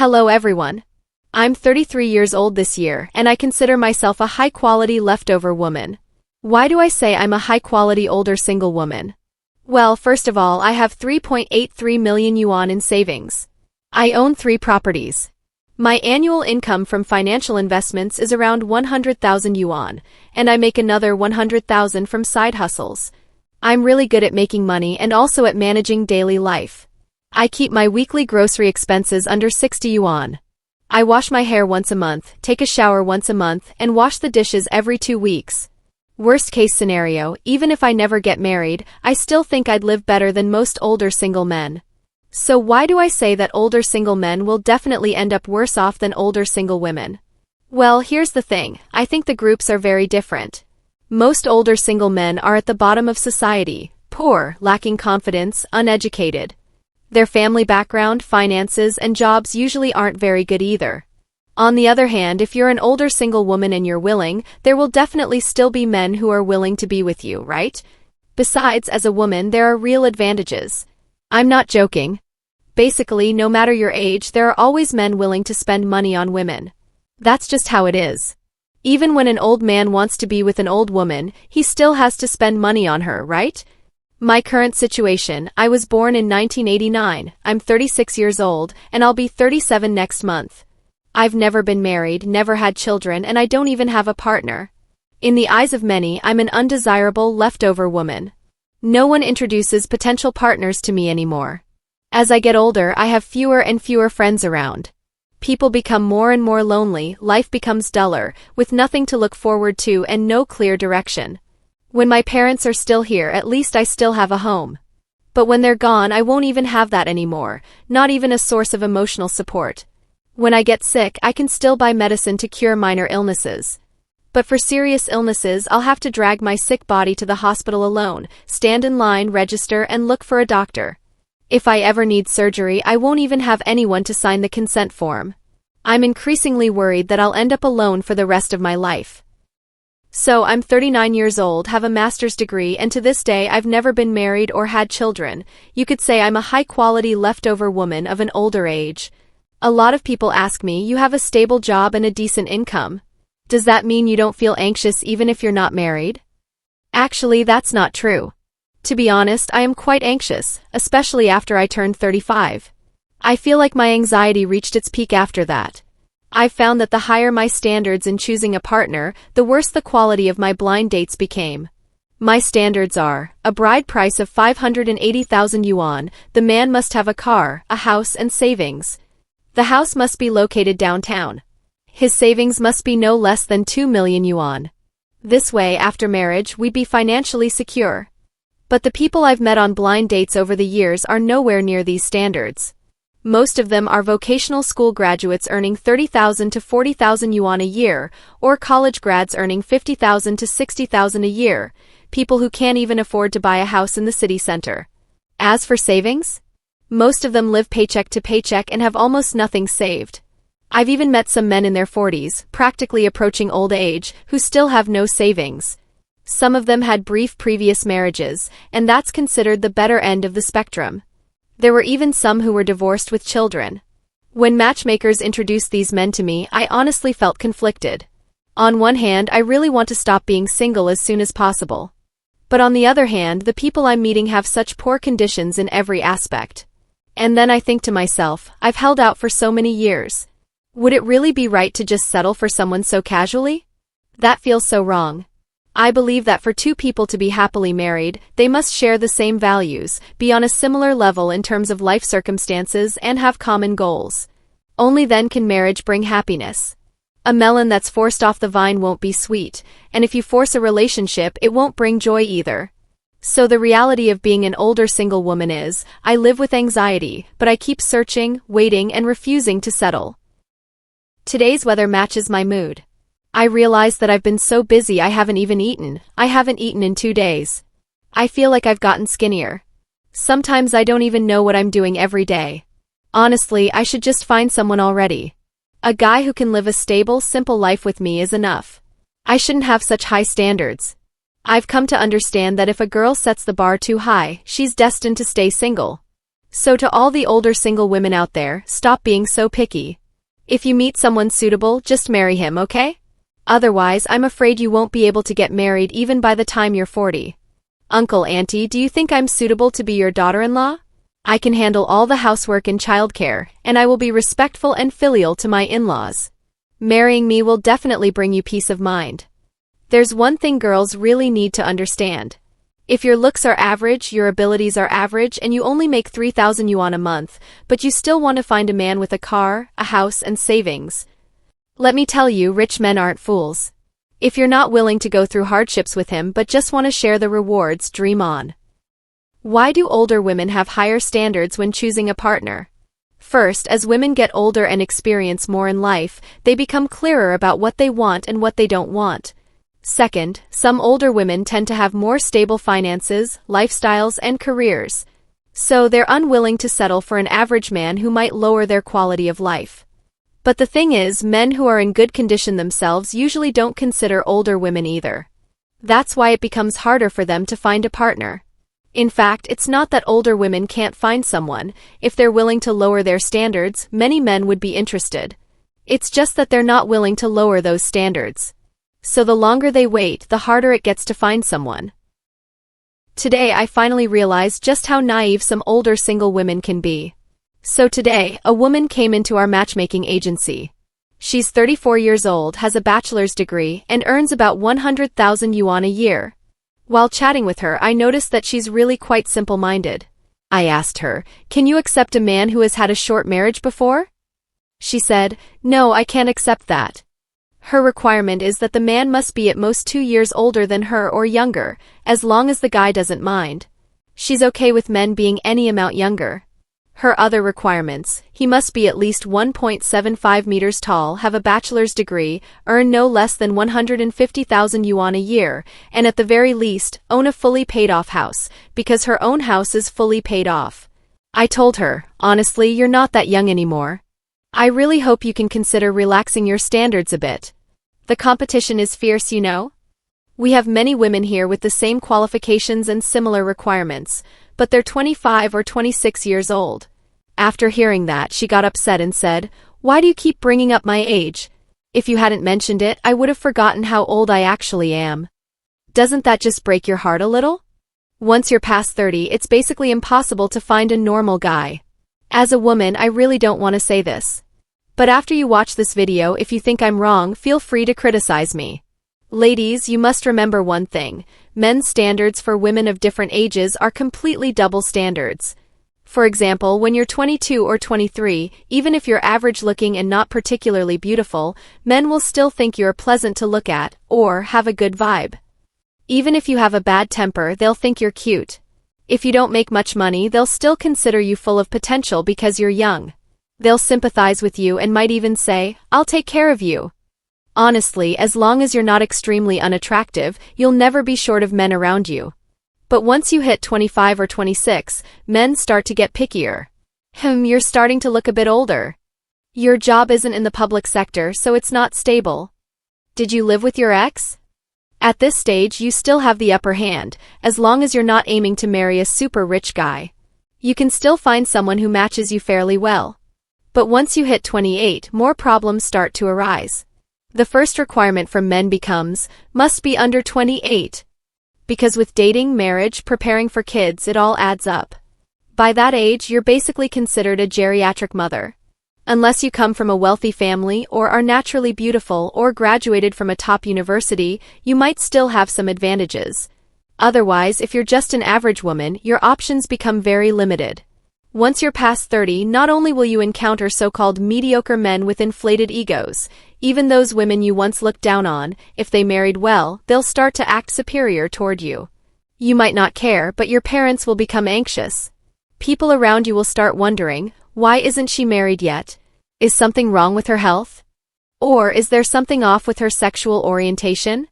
Hello everyone. I'm 33 years old this year, and I consider myself a high-quality leftover woman. Why do I say I'm a high-quality older single woman? Well, first of all, I have 3.83 million yuan in savings. I own 3 properties. My annual income from financial investments is around 100,000 yuan, and I make another 100,000 from side hustles. I'm really good at making money and also at managing daily life. I keep my weekly grocery expenses under 60 yuan. I wash my hair once a month, take a shower once a month, and wash the dishes every 2 weeks. Worst case scenario, even if I never get married, I still think I'd live better than most older single men. So why do I say that older single men will definitely end up worse off than older single women? Well, here's the thing, I think the groups are very different. Most older single men are at the bottom of society, poor, lacking confidence, uneducated. Their family background, finances, and jobs usually aren't very good either. On the other hand, if you're an older single woman and you're willing, there will definitely still be men who are willing to be with you, right? Besides, as a woman, there are real advantages. I'm not joking. Basically, no matter your age, there are always men willing to spend money on women. That's just how it is. Even when an old man wants to be with an old woman, he still has to spend money on her, right? My current situation, I was born in 1989, I'm 36 years old, and I'll be 37 next month. I've never been married, never had children, and I don't even have a partner. In the eyes of many, I'm an undesirable, leftover woman. No one introduces potential partners to me anymore. As I get older, I have fewer and fewer friends around. People become more and more lonely, life becomes duller, with nothing to look forward to and no clear direction. When my parents are still here, at least I still have a home. But when they're gone, I won't even have that anymore, not even a source of emotional support. When I get sick, I can still buy medicine to cure minor illnesses. But for serious illnesses, I'll have to drag my sick body to the hospital alone, stand in line, register, and look for a doctor. If I ever need surgery, I won't even have anyone to sign the consent form. I'm increasingly worried that I'll end up alone for the rest of my life. So I'm 39 years old, have a master's degree, and to this day I've never been married or had children. You could say I'm a high-quality leftover woman of an older age. A lot of people ask me, you have a stable job and a decent income. Does that mean you don't feel anxious even if you're not married? Actually, that's not true. To be honest, I am quite anxious, especially after I turned 35. I feel like my anxiety reached its peak after that. I've found that the higher my standards in choosing a partner, the worse the quality of my blind dates became. My standards are, a bride price of 580,000 yuan, the man must have a car, a house, and savings. The house must be located downtown. His savings must be no less than 2 million yuan. This way, after marriage, we'd be financially secure. But the people I've met on blind dates over the years are nowhere near these standards. Most of them are vocational school graduates earning 30,000 to 40,000 yuan a year, or college grads earning 50,000 to 60,000 a year, people who can't even afford to buy a house in the city center. As for savings, most of them live paycheck to paycheck and have almost nothing saved. I've even met some men in their 40s, practically approaching old age, who still have no savings. Some of them had brief previous marriages, and that's considered the better end of the spectrum. There were even some who were divorced with children. When matchmakers introduced these men to me, I honestly felt conflicted. On one hand, I really want to stop being single as soon as possible. But on the other hand, the people I'm meeting have such poor conditions in every aspect. And then I think to myself, I've held out for so many years. Would it really be right to just settle for someone so casually? That feels so wrong. I believe that for two people to be happily married, they must share the same values, be on a similar level in terms of life circumstances, and have common goals. Only then can marriage bring happiness. A melon that's forced off the vine won't be sweet, and if you force a relationship, it won't bring joy either. So the reality of being an older single woman is, I live with anxiety, but I keep searching, waiting, and refusing to settle. Today's weather matches my mood. I realize that I've been so busy I haven't even eaten. I haven't eaten in 2 days. I feel like I've gotten skinnier. Sometimes I don't even know what I'm doing every day. Honestly, I should just find someone already. A guy who can live a stable, simple life with me is enough. I shouldn't have such high standards. I've come to understand that if a girl sets the bar too high, she's destined to stay single. So to all the older single women out there, stop being so picky. If you meet someone suitable, just marry him, okay? Otherwise, I'm afraid you won't be able to get married even by the time you're 40. Uncle, auntie, do you think I'm suitable to be your daughter-in-law? I can handle all the housework and childcare, and I will be respectful and filial to my in-laws. Marrying me will definitely bring you peace of mind. There's one thing girls really need to understand. If your looks are average, your abilities are average, and you only make 3,000 yuan a month, but you still want to find a man with a car, a house, and savings. Let me tell you, rich men aren't fools. If you're not willing to go through hardships with him but just want to share the rewards, dream on. Why do older women have higher standards when choosing a partner? First, as women get older and experience more in life, they become clearer about what they want and what they don't want. Second, some older women tend to have more stable finances, lifestyles, and careers. So they're unwilling to settle for an average man who might lower their quality of life. But the thing is, men who are in good condition themselves usually don't consider older women either. That's why it becomes harder for them to find a partner. In fact, it's not that older women can't find someone. If they're willing to lower their standards, many men would be interested. It's just that they're not willing to lower those standards. So the longer they wait, the harder it gets to find someone. Today I finally realized just how naive some older single women can be. So today, a woman came into our matchmaking agency. She's 34 years old, has a bachelor's degree, and earns about 100,000 yuan a year. While chatting with her, I noticed that she's really quite simple-minded. I asked her, "Can you accept a man who has had a short marriage before?" She said, "No, I can't accept that." Her requirement is that the man must be at most 2 years older than her or younger, as long as the guy doesn't mind. She's okay with men being any amount younger. Her other requirements: he must be at least 1.75 meters tall, have a bachelor's degree, earn no less than 150,000 yuan a year, and at the very least, own a fully paid-off house, because her own house is fully paid off. I told her, honestly, you're not that young anymore. I really hope you can consider relaxing your standards a bit. The competition is fierce, you know? We have many women here with the same qualifications and similar requirements, but they're 25 or 26 years old. After hearing that, she got upset and said, "Why do you keep bringing up my age? If you hadn't mentioned it, I would have forgotten how old I actually am." Doesn't that just break your heart a little? Once you're past 30, it's basically impossible to find a normal guy. As a woman, I really don't want to say this. But after you watch this video, if you think I'm wrong, feel free to criticize me. Ladies, you must remember one thing: men's standards for women of different ages are completely double standards. For example, when you're 22 or 23, even if you're average-looking and not particularly beautiful, men will still think you're pleasant to look at, or have a good vibe. Even if you have a bad temper, they'll think you're cute. If you don't make much money, they'll still consider you full of potential because you're young. They'll sympathize with you and might even say, "I'll take care of you." Honestly, as long as you're not extremely unattractive, you'll never be short of men around you. But once you hit 25 or 26, men start to get pickier. You're starting to look a bit older. Your job isn't in the public sector, so it's not stable. Did you live with your ex? At this stage, you still have the upper hand, as long as you're not aiming to marry a super rich guy. You can still find someone who matches you fairly well. But once you hit 28, more problems start to arise. The first requirement from men becomes, must be under 28. Because with dating, marriage, preparing for kids, it all adds up. By that age, you're basically considered a geriatric mother. Unless you come from a wealthy family or are naturally beautiful or graduated from a top university, you might still have some advantages. Otherwise, if you're just an average woman, your options become very limited. Once you're past 30, not only will you encounter so-called mediocre men with inflated egos, even those women you once looked down on, if they married well, they'll start to act superior toward you. You might not care, but your parents will become anxious. People around you will start wondering, why isn't she married yet? Is something wrong with her health? Or is there something off with her sexual orientation?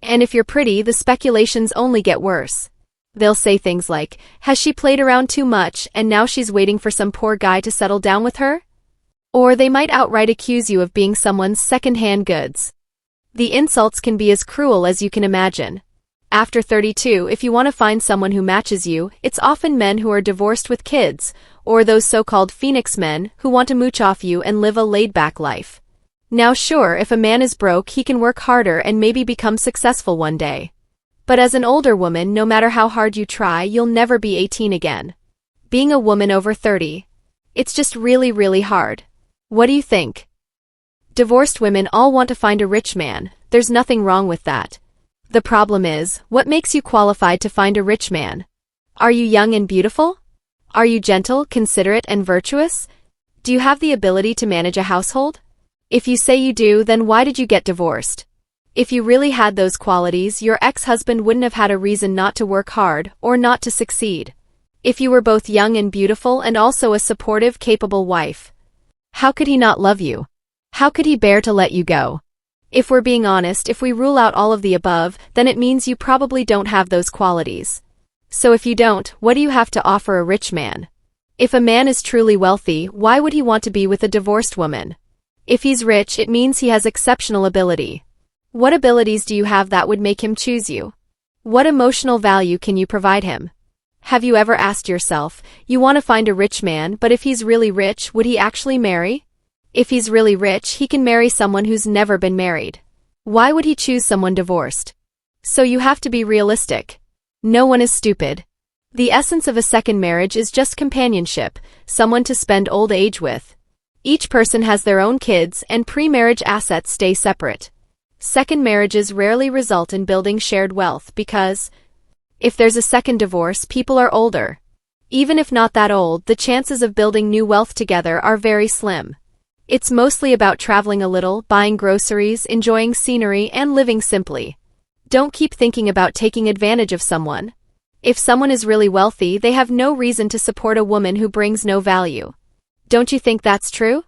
And if you're pretty, the speculations only get worse. They'll say things like, has she played around too much and now she's waiting for some poor guy to settle down with her? Or they might outright accuse you of being someone's second-hand goods. The insults can be as cruel as you can imagine. After 32, if you want to find someone who matches you, it's often men who are divorced with kids, or those so-called Phoenix men who want to mooch off you and live a laid-back life. Now sure, if a man is broke, he can work harder and maybe become successful one day. But as an older woman, no matter how hard you try, you'll never be 18 again. Being a woman over 30, it's just really, really hard. What do you think? Divorced women all want to find a rich man. There's nothing wrong with that. The problem is, what makes you qualified to find a rich man? Are you young and beautiful? Are you gentle, considerate, and virtuous? Do you have the ability to manage a household? If you say you do, then why did you get divorced? If you really had those qualities, your ex-husband wouldn't have had a reason not to work hard or not to succeed. If you were both young and beautiful and also a supportive, capable wife, how could he not love you? How could he bear to let you go? If we're being honest, if we rule out all of the above, then it means you probably don't have those qualities. So if you don't, what do you have to offer a rich man? If a man is truly wealthy, why would he want to be with a divorced woman? If he's rich, it means he has exceptional ability. What abilities do you have that would make him choose you? What emotional value can you provide him? Have you ever asked yourself, you want to find a rich man, but if he's really rich, would he actually marry? If he's really rich, he can marry someone who's never been married. Why would he choose someone divorced? So you have to be realistic. No one is stupid. The essence of a second marriage is just companionship, someone to spend old age with. Each person has their own kids, and pre-marriage assets stay separate. Second marriages rarely result in building shared wealth because, if there's a second divorce, people are older. Even if not that old, the chances of building new wealth together are very slim. It's mostly about traveling a little, buying groceries, enjoying scenery, and living simply. Don't keep thinking about taking advantage of someone. If someone is really wealthy, they have no reason to support a woman who brings no value. Don't you think that's true?